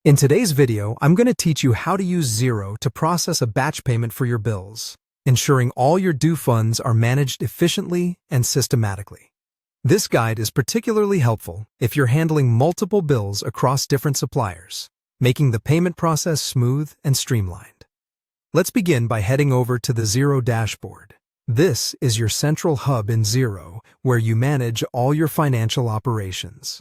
In today's video, I'm going to teach you how to use Xero to process a batch payment for your bills, ensuring all your due funds are managed efficiently and systematically. This guide is particularly helpful if you're handling multiple bills across different suppliers, making the payment process smooth and streamlined. Let's begin by heading over to the Xero dashboard. This is your central hub in Xero, where you manage all your financial operations.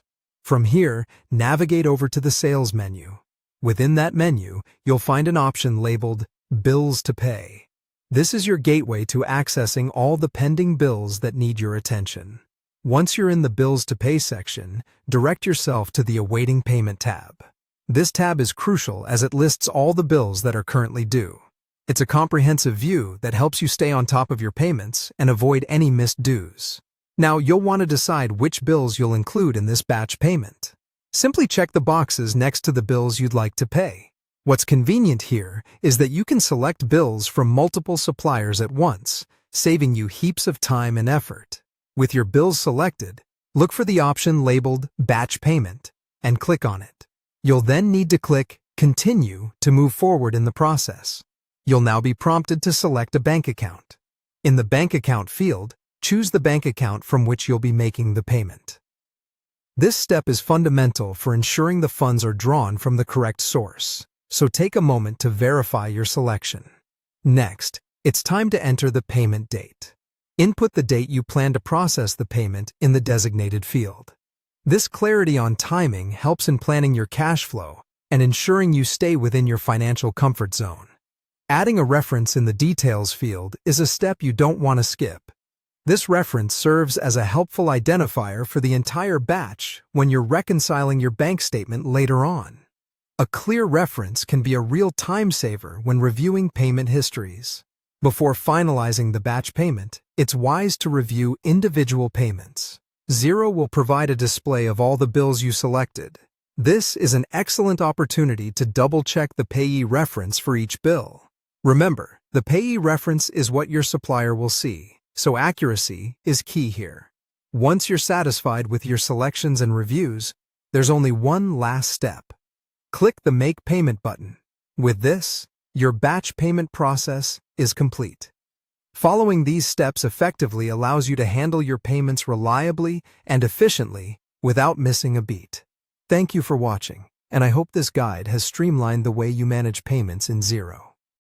From here, navigate over to the Sales menu. Within that menu, you'll find an option labeled Bills to Pay. This is your gateway to accessing all the pending bills that need your attention. Once you're in the Bills to Pay section, direct yourself to the Awaiting Payment tab. This tab is crucial as it lists all the bills that are currently due. It's a comprehensive view that helps you stay on top of your payments and avoid any missed dues. Now, you'll want to decide which bills you'll include in this batch payment. Simply check the boxes next to the bills you'd like to pay. What's convenient here is that you can select bills from multiple suppliers at once, saving you heaps of time and effort. With your bills selected, look for the option labeled Batch Payment and click on it. You'll then need to click Continue to move forward in the process. You'll now be prompted to select a bank account. In the Bank Account field, choose the bank account from which you'll be making the payment. This step is fundamental for ensuring the funds are drawn from the correct source, so take a moment to verify your selection. Next, it's time to enter the payment date. Input the date you plan to process the payment in the designated field. This clarity on timing helps in planning your cash flow and ensuring you stay within your financial comfort zone. Adding a reference in the Details field is a step you don't want to skip. This reference serves as a helpful identifier for the entire batch when you're reconciling your bank statement later on. A clear reference can be a real time saver when reviewing payment histories. Before finalizing the batch payment, it's wise to review individual payments. Xero will provide a display of all the bills you selected. This is an excellent opportunity to double-check the payee reference for each bill. Remember, the payee reference is what your supplier will see, so accuracy is key here. Once you're satisfied with your selections and reviews, there's only one last step. Click the Make Payment button. With this, your batch payment process is complete. Following these steps effectively allows you to handle your payments reliably and efficiently without missing a beat. Thank you for watching, and I hope this guide has streamlined the way you manage payments in Xero.